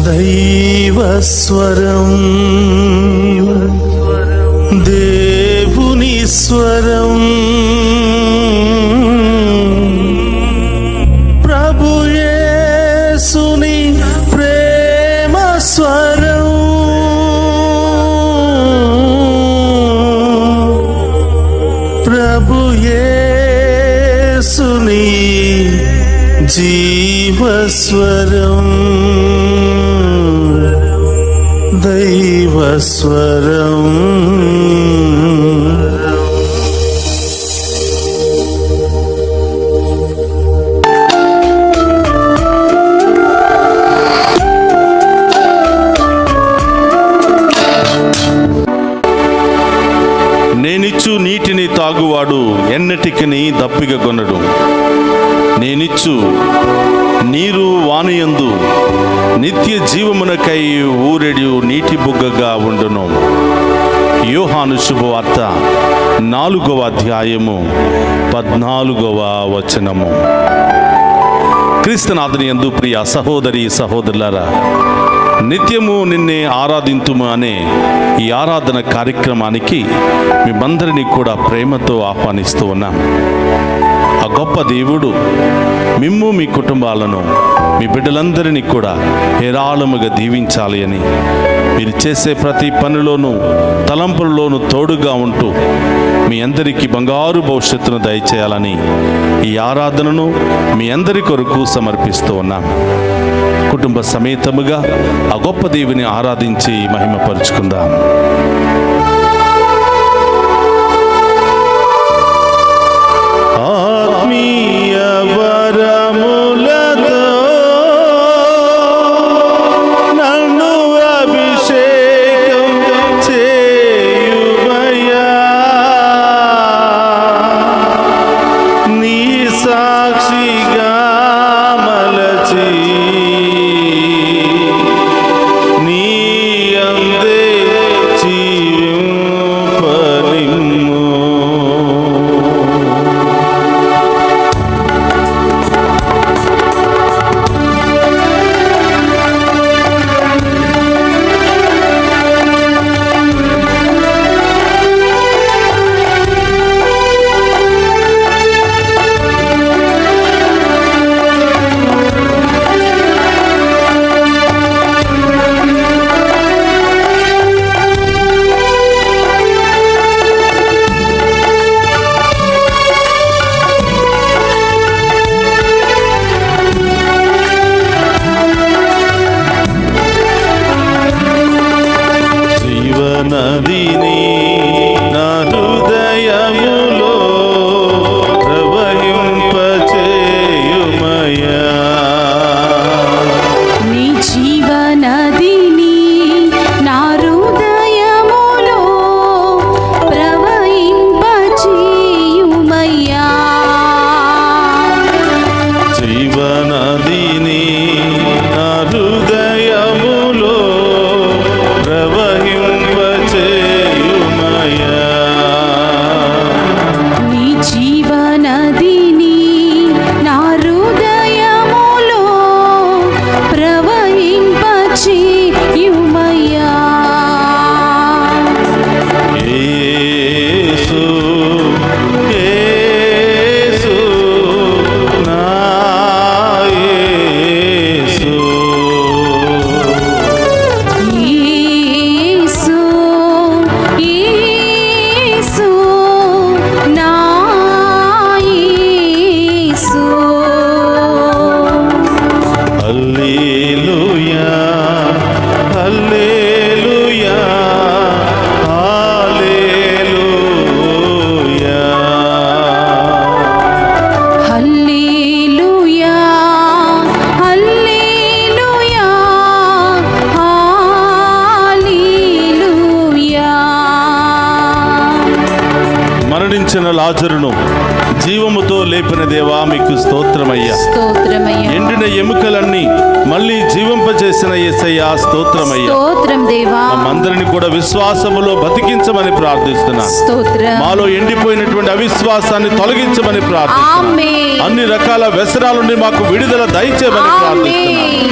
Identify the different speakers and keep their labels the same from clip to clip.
Speaker 1: దైవస్వరం, దేవుని స్వరం, ప్రభు యేసుని ప్రేమ స్వరం, ప్రభు యేసుని జీవస్వరం, దైవస్వరం. నేనిచ్చు నీటిని తాగువాడు ఎన్నటికిని దప్పిగొనడు. నేనిచ్చు నీరు వానయందు నిత్య జీవమునకై ఊరెడు నీటి బుగ్గగా ఉండును. యోహాను శుభవార్త 4వ అధ్యాయము 14వ వచనము. క్రీస్తునాథుని యందు ప్రియ సహోదరి సహోదరులారా, నిత్యము నిన్నే ఆరాధింతుము అనే ఈ ఆరాధన కార్యక్రమానికి మిమ్మందరినీ కూడా ప్రేమతో ఆహ్వానిస్తూ ఉన్నాం. ఆ గొప్ప దేవుడు మిమ్ము, మీ కుటుంబాలను, మీ బిడ్డలందరినీ కూడా హేరాళముగా దీవించాలి అని, మీరు చేసే ప్రతి పనిలోనూ తలంపులలోనూ తోడుగా ఉంటూ మీ అందరికీ బంగారు భవిష్యత్తును దయచేయాలని ఈ ఆరాధనను మీ అందరి కొరకు సమర్పిస్తూ ఉన్నాం. కుటుంబ సమేతముగా ఆ గొప్ప దేవుని ఆరాధించి మహిమపరుచుకుందాం. ఆత్మీయ వరములతో నన్ను అభిషేకం చేయుమయ్యా, నీ సాక్షిగా మలచి నీ అందే జీవింపనిమ్ము. నదిని నా హృదయములో ప్రవహింపచేయుమయ్యా,
Speaker 2: నీ జీవనదిని నా హృదయములో ప్రవహింపచేయుమయ్యా,
Speaker 1: జీవనదిని నా హృదయములో ప్రవహింపచేయుమయ్యా,
Speaker 2: నీ జీవనదిని నా హృదయములో ప్రవహింపచేయుమయ్యా.
Speaker 1: యేసు యేసు నా యేసు,
Speaker 2: యేసు యేసు నా యేసు.
Speaker 1: హల్లెలూయా హల్లెలూయా హల్లెలూయా,
Speaker 2: హల్లెలూయా హల్లెలూయా హల్లెలూయా.
Speaker 1: మరణించిన లాజరును జీవముతో లేపిన దేవా మీకు స్తోత్రమయ్యా.
Speaker 2: స్తోత్రమయ్యా,
Speaker 1: ఎండిన ఎముకలన్నీ మళ్ళీ జీవింపచేసిన యేసయ్యా స్తోత్రమయ్యా.
Speaker 2: స్తోత్రం దేవా,
Speaker 1: మమ్మందరిని కూడా విశ్వాసములో బతికించమని ప్రార్థిస్తున్నా.
Speaker 2: స్తోత్రం.
Speaker 1: మాలో ఎండిపోయినటువంటి అవిశ్వాసాన్ని తొలగించమని ప్రార్థిస్తున్నా.
Speaker 2: ఆమేన్.
Speaker 1: అన్ని రకాల వ్యసనాల నుండి మాకు విడుదల దయచేయమని ప్రార్థిస్తున్నా.
Speaker 2: ఆమేన్.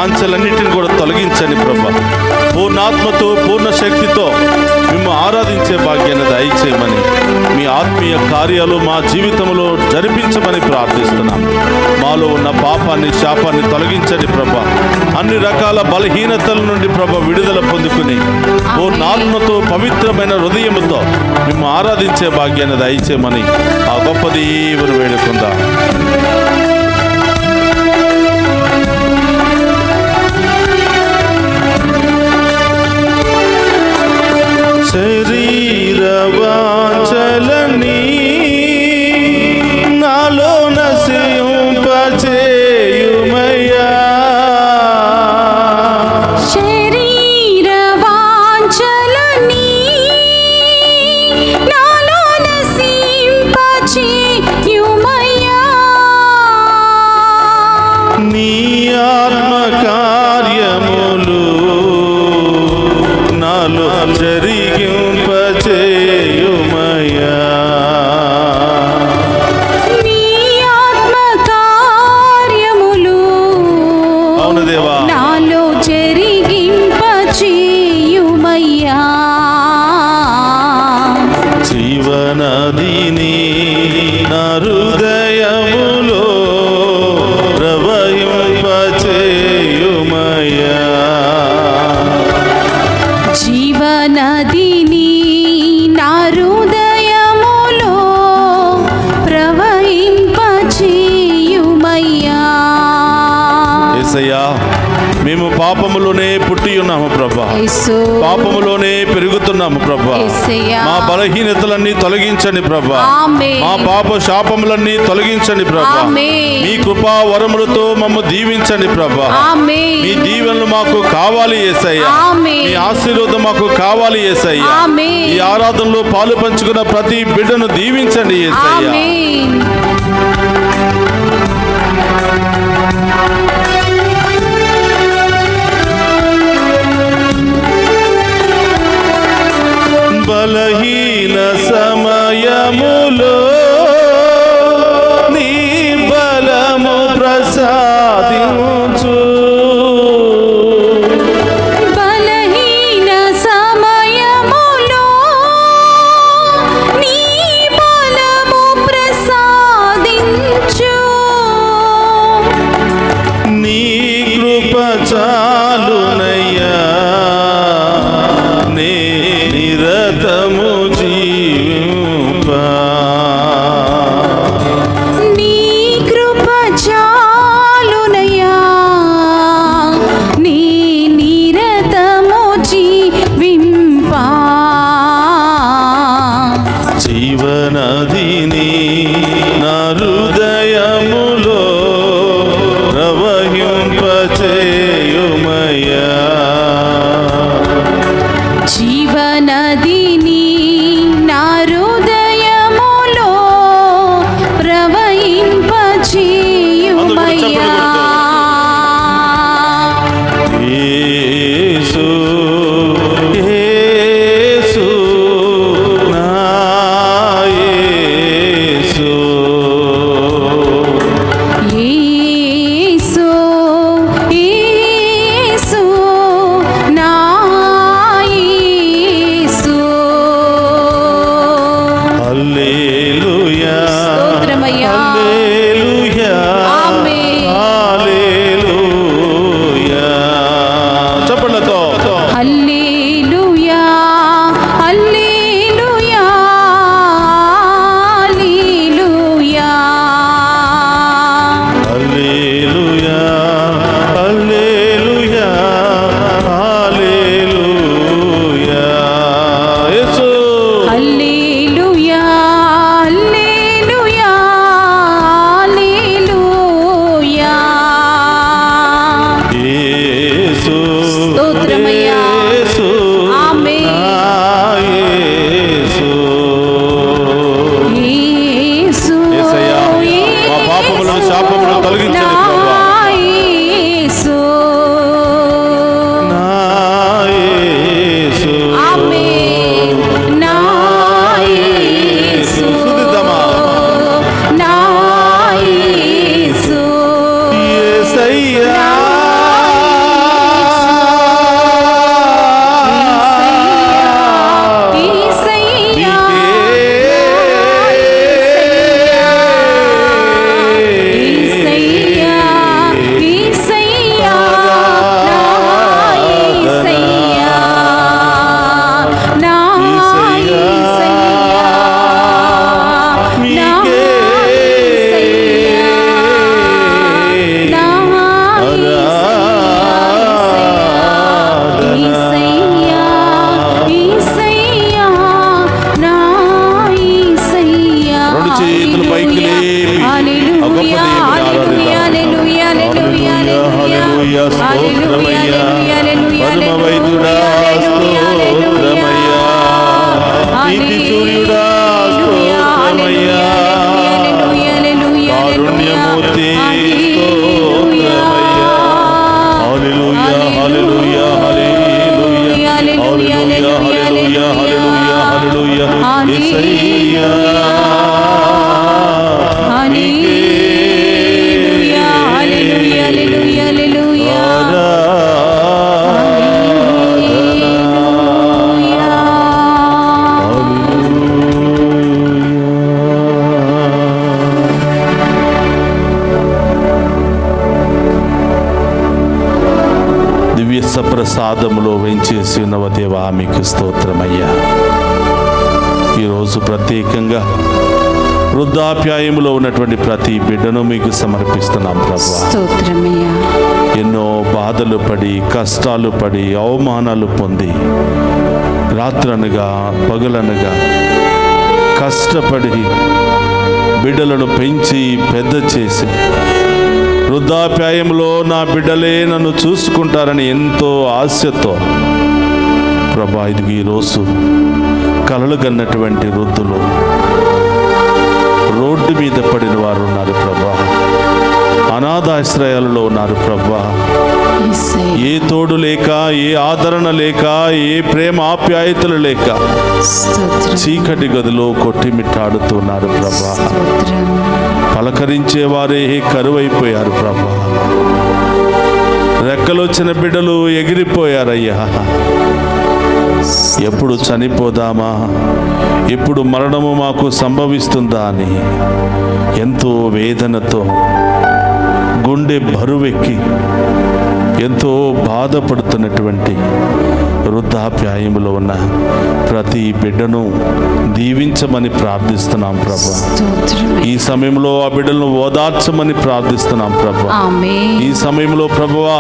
Speaker 1: వాంఛలన్నిటిని కూడా తొలగించండి ప్రభా. పూర్ణాత్మతో పూర్ణ శక్తితో మేము ఆరాధించే భాగ్యాన్ని దయచేయమని, మీ ఆత్మీయ కార్యాలు మా జీవితంలో జరిపించమని ప్రార్థిస్తున్నాం. మాలో ఉన్న పాపాన్ని శాపాన్ని తొలగించండి ప్రభా. అన్ని రకాల బలహీనతల నుండి ప్రభ విడుదల పొందుకుని పూర్ణాత్మతో పవిత్రమైన హృదయముతో మేము ఆరాధించే భాగ్యాన్ని దయచేయమని ఆ గొప్ప దేవుని వేడుకుందాం. శరీర వాంఛలన్నీ నాలో నశింపచేయుమయ్యా.
Speaker 2: శరీర వాంఛలన్నీ నాలో నశింపచేయుమయ్యా.
Speaker 1: నీ ఆత్మ కార్యములు నాలో జరిగింపచేయుమయ్యా.
Speaker 2: నీ ఆత్మ కార్యములు
Speaker 1: అవును దేవా,
Speaker 2: నాలో జరిగింపచేయుమయ్యా.
Speaker 1: జీవనదిని నా హృదయములో ప్రవహింపచేయుమయ్యా.
Speaker 2: జీవనదిని నా హృదయములో ప్రవహింపచేయుమయ్యా.
Speaker 1: యేసయ్యా, మేము పాపములోనే పుట్టి ఉన్నాము ప్రభా,
Speaker 2: యేసు,
Speaker 1: పాపములోనే పెరుగుతున్నాము ప్రభా.
Speaker 2: యేసయ్యా.
Speaker 1: మా బలహీనతలన్నీ తొలగించండి ప్రభా.
Speaker 2: ఆమేన్.
Speaker 1: మా పాప శాపములన్నీ తొలగించండి ప్రభా.
Speaker 2: ఆమేన్.
Speaker 1: మీ కృపా వరములతో మమ్మ దీవించండి ప్రభా.
Speaker 2: ఆమేన్.
Speaker 1: మీ దీవెనలు మాకు కావాలి యేసయ్యా.
Speaker 2: ఆమేన్.
Speaker 1: మీ ఆశీర్వాదం మాకు కావాలి యేసయ్యా.
Speaker 2: ఆమేన్.
Speaker 1: ఈ ఆరాధనలో పాలు పంచుకున్న ప్రతి బిడ్డను దీవించండి యేసయ్యా.
Speaker 2: ఆమేన్.
Speaker 1: బలహీన సమయములో నీ బలము ప్రసాదించు.
Speaker 2: బలహీన సమయములో నీ బలము ప్రసాదించు.
Speaker 1: నీ కృప చాలునయ్యా, నే నిరతము యేసయ్యా.
Speaker 2: హల్లెలూయా హల్లెలూయా హల్లెలూయా హల్లెలూయా
Speaker 1: దివ్య సప్రసాదములో వెంచేసి ఉన్నవ దేవా మీకు స్తోత్రమయ్యా. ఈరోజు ప్రత్యేకంగా వృద్ధాప్యాయములో ఉన్నటువంటి ప్రతి బిడ్డను మీకు సమర్పిస్తున్నాం ప్రభువా.
Speaker 2: స్తోత్రమయ్యా.
Speaker 1: ఎన్నో బాధలు పడి కష్టాలు పడి అవమానాలు పొంది రాత్రనగా పగలనగా కష్టపడి బిడ్డలను పెంచి పెద్ద చేసి వృద్ధాప్యాయంలో నా బిడ్డలే నన్ను చూసుకుంటారని ఎంతో ఆశతో ప్రభా ఇది ఈరోజు కలలు కన్నటువంటి వృద్ధులు రోడ్డు మీద పడిన వారు ఉన్నారు ప్రభా. అనాథాశ్రయాలలో ఉన్నారు ప్రభా.
Speaker 2: యేసయ్యా.
Speaker 1: ఏ తోడు లేక ఏ ఆదరణ లేక ఏ ప్రేమ ఆప్యాయతలు లేక
Speaker 2: స్తోత్రం
Speaker 1: చీకటి గదిలో కొట్టిమిట్టాడుతున్నారు ప్రభా.
Speaker 2: స్తోత్రం
Speaker 1: పలకరించే వారే కరువైపోయారు ప్రభా. రెక్కలొచ్చిన బిడ్డలు ఎగిరిపోయారయ్యా. ఎప్పుడు చనిపోదామా, ఎప్పుడు మరణము మాకు సంభవిస్తుందా అని ఎంతో వేదనతో గుండె బరువెక్కి ఎంతో బాధపడుతున్నటువంటి వృద్ధాప్యాయములో ఉన్న ప్రతి బిడ్డను దీవించమని ప్రార్థిస్తున్నాం ప్రభా.
Speaker 2: స్తోత్రం
Speaker 1: ఈ సమయంలో ఆ బిడ్డలను ఓదార్చమని ప్రార్థిస్తున్నాం ప్రభా.
Speaker 2: ఆమేన్.
Speaker 1: ఈ సమయంలో ప్రభువా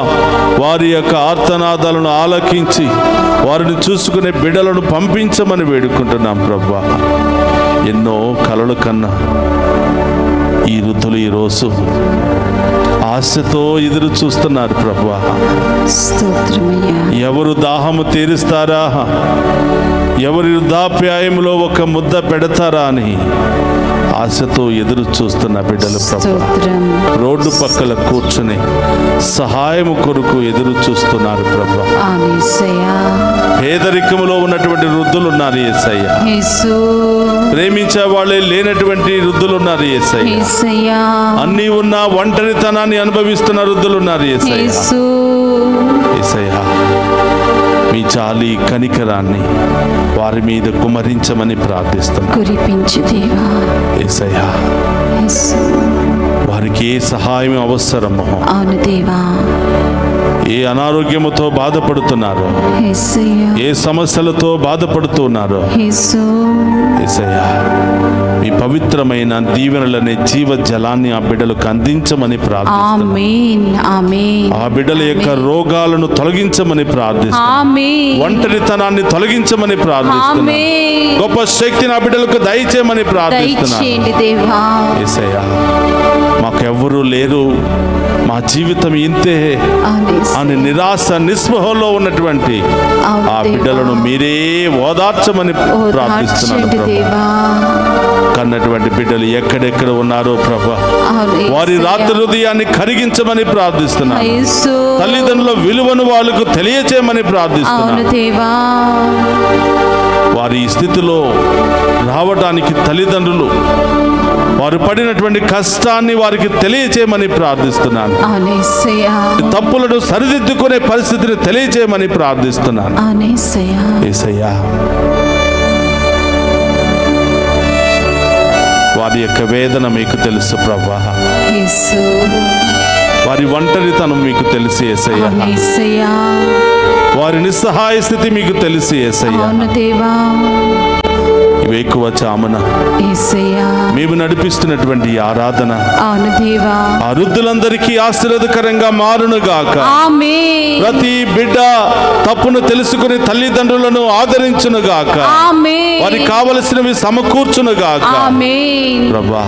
Speaker 1: వారి యొక్క ఆర్తనాదాలను ఆలకించి వారిని చూసుకునే బిడ్డలను పంపించమని వేడుకుంటున్నాం ప్రభువా. ఎన్నో కలలు కన్నా ఈ వృద్ధులు ఈరోజు ఆశతో ఎదురు చూస్తున్నారు ప్రభువా.
Speaker 2: స్తోత్రమయ్యా.
Speaker 1: ఎవరు దాహము తీరుస్తారా, ఎవరి వృద్ధాప్యాయంలో ఒక ముద్ద పెడతారా అని ఆశతో ఎదురు చూస్తున్న బిడ్డలు ప్రభు.
Speaker 2: స్తోత్రం
Speaker 1: రోడ్డు పక్కల కూర్చుని సహాయము కొరకు ఎదురు చూస్తున్నారు ప్రభు.
Speaker 2: యేసయ్యా.
Speaker 1: పేదరికములో ఉన్నటువంటి వృద్ధులు ఉన్నారు యేసయ్య.
Speaker 2: యేసు
Speaker 1: ప్రేమించే వాళ్ళే లేనటువంటి వృద్ధులు ఉన్నారు యేసయ్య.
Speaker 2: యేసయ్యా.
Speaker 1: అన్నీ ఉన్న ఒంటరితనాన్ని అనుభవిస్తున్న వృద్ధులు ఉన్నారు యేసయ్య.
Speaker 2: యేసు
Speaker 1: యేసయ్య మీ చాలి కనికరాన్ని వారి మీద కుమరించమని ప్రార్థిస్తున్నాను
Speaker 2: కురిపించు దేవా.
Speaker 1: యేసయ్య.
Speaker 2: యేసు
Speaker 1: వారికి ఏ సహాయం అవసరమో,
Speaker 2: అవును దేవా.
Speaker 1: ఏ అనారోగ్యముతో బాధపడుతున్నారో,
Speaker 2: యేసయ్యా.
Speaker 1: ఏ సమస్యలతో బాధపడుతున్నారో
Speaker 2: యేసు
Speaker 1: యేసయ్య మీ పవిత్రమైన దీవెనలనే జీవ జలాన్ని ఆ బిడ్డలకు అందించమని ప్రార్థిస్తున్నాను.
Speaker 2: ఆమేన్ ఆమేన్
Speaker 1: ఆ బిడ్డల యొక్క రోగాలను తొలగించమని ప్రార్థిస్తున్నాను.
Speaker 2: ఆమేన్
Speaker 1: ఒంటరితనాన్ని తొలగించమని ప్రార్థిస్తున్నాను.
Speaker 2: ఆమేన్.
Speaker 1: గొప్ప శక్తిని ఆ బిడ్డలకు దయచేయమని ప్రార్థిస్తున్నాను.
Speaker 2: దయచేయండి దేవా.
Speaker 1: యేసయ్య మాకెవ్వరూ లేరు, మా జీవితం ఇంతే
Speaker 2: అవును యేసు.
Speaker 1: అని నిరాశ నిస్పృహలో ఉన్నటువంటి
Speaker 2: అవును
Speaker 1: ఆ
Speaker 2: దేవా.
Speaker 1: బిడ్డలను మీరే ఓదార్చమని ప్రార్థిస్తున్నాను
Speaker 2: ఓదార్చండి
Speaker 1: ప్రభు.
Speaker 2: దేవా.
Speaker 1: కన్నటువంటి బిడ్డలు ఎక్కడెక్కడ ఉన్నారో ప్రభా
Speaker 2: అవును
Speaker 1: వారి
Speaker 2: యేసయ్యా.
Speaker 1: రాత్రి హృదయాన్ని కరిగించమని ప్రార్థిస్తున్నాను.
Speaker 2: యేసు
Speaker 1: తల్లిదండ్రుల విలువను వాళ్ళకు తెలియచేయమని
Speaker 2: అవును
Speaker 1: ప్రార్థిస్తున్నాను.
Speaker 2: దేవా.
Speaker 1: వారి ఈ స్థితిలో రావడానికి తల్లిదండ్రులు వారు పడినటువంటి కష్టాన్ని వారికి తెలియచేయమని ప్రార్థిస్తున్నాను.
Speaker 2: అవును యేసయ్యా.
Speaker 1: తప్పులను సరిదిద్దుకునే పరిస్థితిని తెలియచేయమని ప్రార్థిస్తున్నాను.
Speaker 2: అవును యేసయ్యా.
Speaker 1: యేసయ్యా వారి యొక్క వేదన మీకు తెలుసు ప్రభా.
Speaker 2: యేసు
Speaker 1: వారి ఒంటరితనం మీకు తెలుసు యేసయ్యా.
Speaker 2: అవును యేసయ్యా.
Speaker 1: వారి నిస్సహాయ స్థితి మీకు తెలుసు యేసయ్యా.
Speaker 2: అవును దేవా.
Speaker 1: వేకువ చామున
Speaker 2: యేసయ్యా.
Speaker 1: మేము నడిపిస్తున్నటువంటి ఈ ఆరాధన
Speaker 2: అవును దేవా.
Speaker 1: ఆ వృద్ధులందరికీ ఆశీర్వాదకరంగా మారునుగాక.
Speaker 2: ఆమేన్
Speaker 1: ప్రతి బిడ్డ తప్పును తెలుసుకుని తల్లిదండ్రులను ఆదరించునుగాక.
Speaker 2: ఆమేన్
Speaker 1: వారికి కావలసినవి సమకూర్చునుగాక.
Speaker 2: ఆమేన్.
Speaker 1: ప్రభా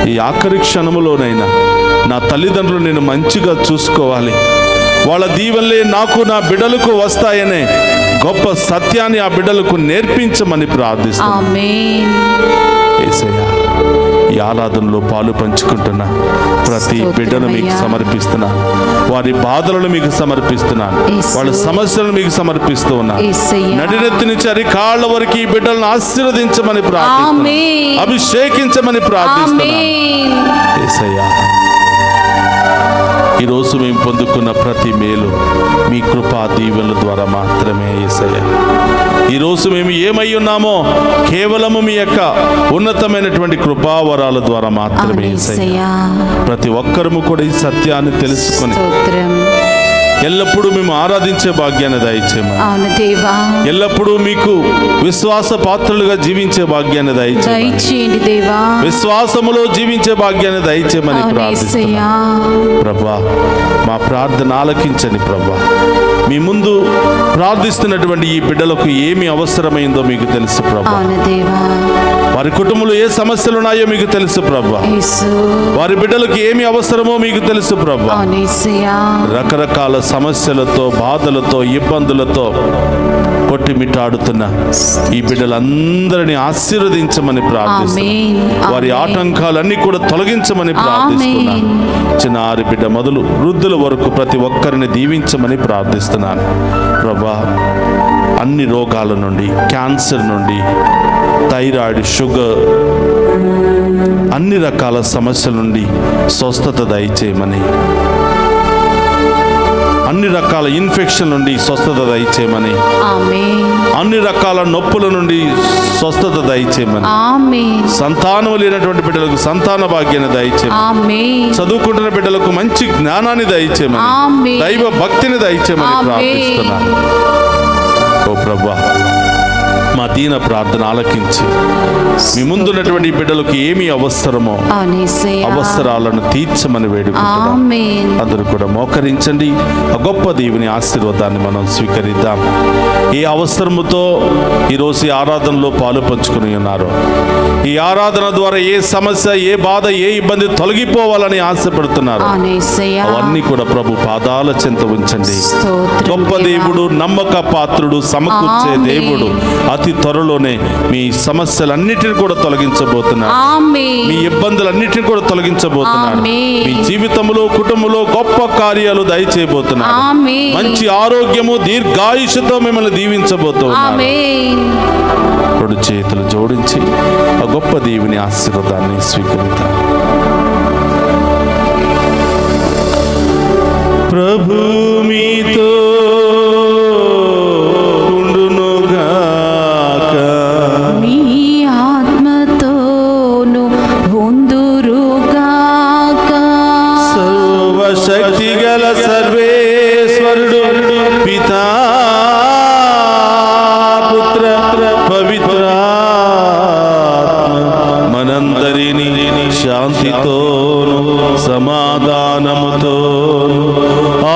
Speaker 1: ఈ ఆఖరి క్షణములోనైనా నా తల్లిదండ్రులు నేను మంచిగా చూసుకోవాలి, వాళ్ళ దీవెనలే నాకు నా బిడ్డలకు వస్తాయనే గొప్ప సత్యాన్ని ఆ బిడ్డలకు నేర్పించమని ప్రార్థిస్తున్నాను.
Speaker 2: ఆమేన్.
Speaker 1: యేసయ్యా ఈ ఆరాధనలో పాలు పంచుకుంటున్న ప్రతి బిడ్డను మీకు సమర్పిస్తున్నాను. వారి బాధలను మీకు సమర్పిస్తున్నాను. వాళ్ళ సమస్యలను మీకు సమర్పిస్తూ ఉన్నాను. నడినెత్తి నుంచి అరికాళ్ళ వరకు ఈ బిడ్డలను ఆశీర్వదించమని ప్రార్థిస్తున్నాను. అభిషేకించమని ప్రార్థిస్తున్నాను. యేసయ్యా, ఈరోజు మేము పొందుకున్న ప్రతి మేలు మీ కృపా దీవెనల ద్వారా మాత్రమే. యేసయ్య, ఈరోజు మేము ఏమై ఉన్నామో కేవలము మీ యొక్క ఉన్నతమైనటువంటి కృపావరాల ద్వారా మాత్రమే. యేసయ్య, ప్రతి ఒక్కరము కూడా ఈ సత్యాన్ని తెలుసుకొని ఎల్లప్పుడూ మేము ఆరాధించే భాగ్యాన్ని దయచేయమని, ఎల్లప్పుడూ మీకు విశ్వాస పాత్రలుగా జీవించే భాగ్యాన్ని దయచేయండి దేవా. విశ్వాసములో జీవించే భాగ్యాన్ని దయచేయమని ప్రార్థిస్తున్నా. ప్రభా, మా ప్రార్థన ఆలకించండి. ప్రభా, మీ ముందు ప్రార్థిస్తున్నటువంటి ఈ బిడ్డలకు ఏమి అవసరమైందో మీకు తెలుసు ప్రభా. వారి కుటుంబంలో ఏ సమస్యలు ఉన్నాయో మీకు తెలుసు ప్రభా. వారి బిడ్డలకు ఏమి అవసరమో మీకు తెలుసు ప్రభా. రకరకాల సమస్యలతో, బాధలతో, ఇబ్బందులతో కొట్టిమిట్టాడుతున్న ఈ బిడ్డలందరినీ ఆశీర్వదించమని ప్రార్థిస్తున్నాను. వారి ఆటంకాలన్నీ కూడా తొలగించమని ప్రార్థిస్తున్నాను. చిన్నారి బిడ్డ మొదలు వృద్ధుల వరకు ప్రతి ఒక్కరిని దీవించమని ప్రార్థిస్తున్నాను ప్రభా. అన్ని రోగాల నుండి, క్యాన్సర్ నుండి, థైరాయిడ్, షుగర్, అన్ని రకాల సమస్యల నుండి స్వస్థత దయచేయమని, అన్ని రకాల ఇన్ఫెక్షన్ నుండి స్వస్థత దయచేయమని, అన్ని రకాల నొప్పుల నుండి స్వస్థత దయచేయమని, సంతానం లేనటువంటి బిడ్డలకు సంతాన భాగ్యాన్ని దయచేయమని, చదువుకుంటున్న బిడ్డలకు మంచి జ్ఞానాన్ని దయచేయమని, దైవ భక్తిని దయచేయమని ప్రార్థిస్తున్నాను. ఓ ప్రభా, మా దీన ప్రార్థన ఆలకించి మీ ముందున్నటువంటి బిడ్డలకు ఏమి అవసరమో అవసరాలను తీర్చమని వేడుకుంటున్నాం. అందరూ కూడా మోకరించండి. ఆ గొప్ప దేవుని ఆశీర్వాదాన్ని మనం స్వీకరిద్దాం. ఏ అవసరముతో ఈరోజు ఈ ఆరాధనలో పాలు పంచుకుని ఉన్నారు, ఈ ఆరాధన ద్వారా ఏ సమస్య, ఏ బాధ, ఏ ఇబ్బంది తొలగిపోవాలని ఆశపడుతున్నారు, అవన్నీ కూడా ప్రభు పాదాల చెంత ఉంచండి. గొప్ప దేవుడు, నమ్మక పాత్రుడు, సమకూర్చే దేవుడు అతి త్వరలోనే మీ సమస్యలన్నిటిని కూడా తొలగించబోతున్నాడు. మీ ఇబ్బందులన్నిటిని కూడా తొలగించబోతున్నాడు. మీ జీవితంలో, కుటుంబంలో గొప్ప కార్యాలు దయచేయబోతున్నాడు. మంచి ఆరోగ్యము, దీర్ఘాయుషతో మిమ్మల్ని దీవించబోతున్నాడు. రెండు చేతులు జోడించి ఆ గొప్ప దేవుని ఆశీర్వాదాన్ని స్వీకరిద్దాం. ప్రభు మీతో శక్తిగల సర్వేశ్వరుడు పితా, పుత్ర, పవిత్రాత్మ మనందరినీ శాంతితోను, సమాధానముతోను,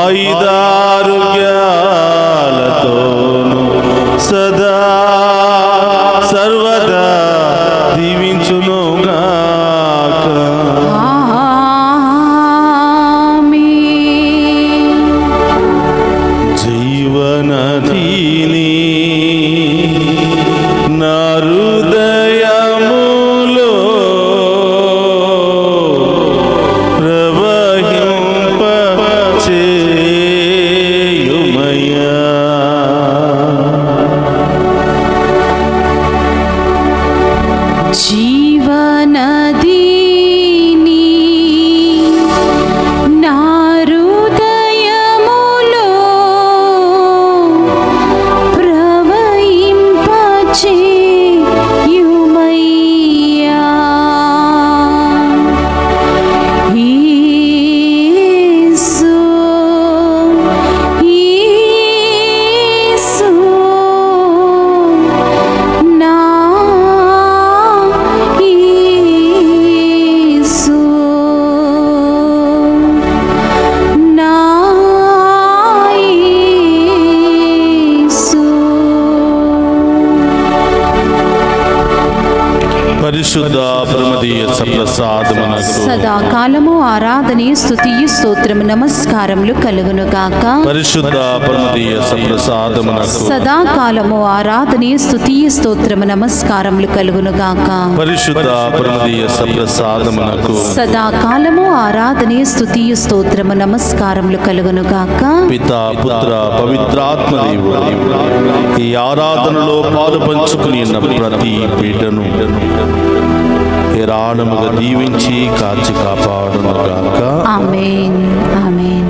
Speaker 1: ఆయుధారోగ్యాలతోను సదా సర్వదా దీవించునుగాక. జీవనదీని నా హృదయములో ప్రవహింపచేయుమయ్యా.
Speaker 2: జీవనదీని నా హృదయములో ప్రవహింపచేయుమయ్యా.
Speaker 1: పరిశుద్ధ పరమదీయ సప్రసాదమునకు
Speaker 2: సదాకాలము ఆరాధనే స్తుతియు స్తోత్రము నమస్కారములు కలుగును గాక.
Speaker 1: పరిశుద్ధ పరమదీయ సప్రసాదమునకు
Speaker 2: సదాకాలము ఆరాధనే స్తుతియు స్తోత్రము నమస్కారములు కలుగును గాక.
Speaker 1: పరిశుద్ధ పరమదీయ సప్రసాదమునకు
Speaker 2: సదాకాలము ఆరాధనే స్తుతియు స్తోత్రము నమస్కారములు కలుగును గాక.
Speaker 1: పితా పుత్ర పవిత్రాత్మ దేవుడు ఈ ఆరాధనలో పాలు పంచుకుని ఉన్న ప్రతి బిడ్డను ఏరాళముగా దీవించి కాచి కాపాడును గాక.
Speaker 2: ఆమేన్ ఆమేన్.